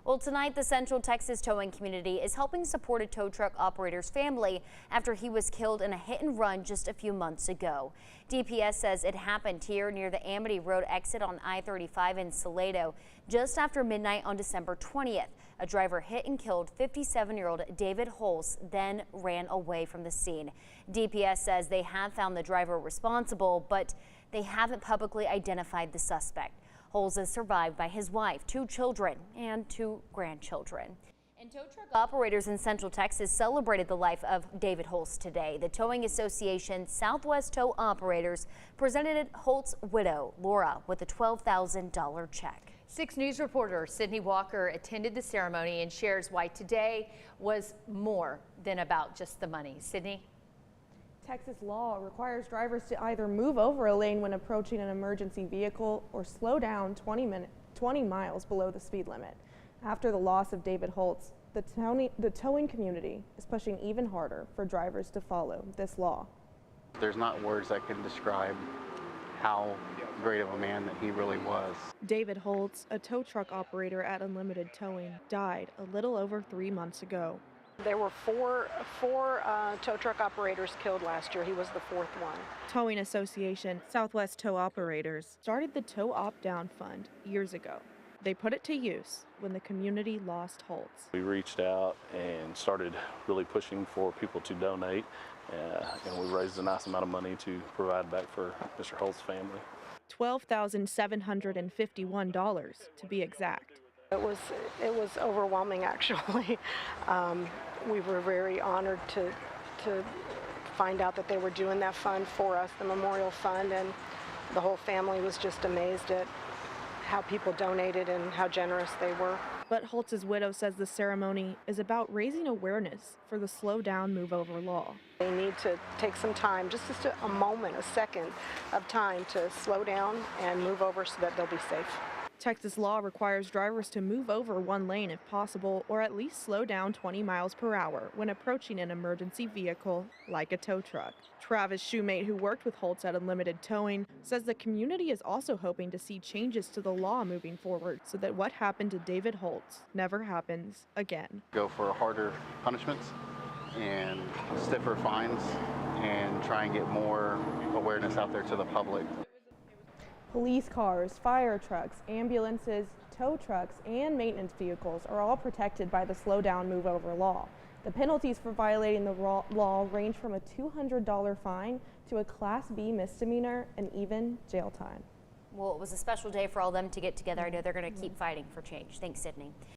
Well, tonight, the Central Texas towing community is helping support a tow truck operator's family after he was killed in a hit and run just a few months ago. DPS says it happened here near the Amity Road exit on I-35 in Salado just after midnight on December 20th. A driver hit and killed 57-year-old David Holz, then ran away from the scene. DPS says they have found the driver responsible, but they haven't publicly identified the suspect. Holz is survived by his wife, 2 children, and 2 grandchildren. And tow truck operators in Central Texas celebrated the life of David Holz today. The Towing Association Southwest Tow Operators presented Holtz's widow, Laura, with a $12,000 check. 6 News reporter Sydney Walker attended the ceremony and shares why today was more than about just the money. Sydney? Texas law requires drivers to either move over a lane when approaching an emergency vehicle or slow down 20 miles below the speed limit. After the loss of David Holz, the towing community is pushing even harder for drivers to follow this law. There's not words that can describe how great of a man that he really was. David Holz, a tow truck operator at Unlimited Towing, died a little over 3 months ago. There were four tow truck operators killed last year. He was the 4th one. Towing Association Southwest Tow Operators started the Tow Opt-Down Fund years ago. They put it to use when the community lost Holz. We reached out and started really pushing for people to donate, and we raised a nice amount of money to provide back for Mr. Holtz's family. $12,751 to be exact. It was overwhelming, actually. We were very honored to find out that they were doing that fund for us, the memorial fund, and the whole family was just amazed at how people donated and how generous they were. But Holtz's widow says the ceremony is about raising awareness for the slow down, move over law. They need to take some time, just a moment, a second of time to slow down and move over so that they'll be safe. Texas law requires drivers to move over one lane if possible, or at least slow down 20 miles per hour when approaching an emergency vehicle like a tow truck. Travis Shoemate, who worked with Holz at Unlimited Towing, says the community is also hoping to see changes to the law moving forward so that what happened to David Holz never happens again. Go for harder punishments and stiffer fines and try and get more awareness out there to the public. Police cars, fire trucks, ambulances, tow trucks, and maintenance vehicles are all protected by the slow down, move over law. The penalties for violating the law range from a $200 fine to a Class B misdemeanor and even jail time. Well, it was a special day for all of them to get together. I know they're going to keep fighting for change. Thanks, Sydney.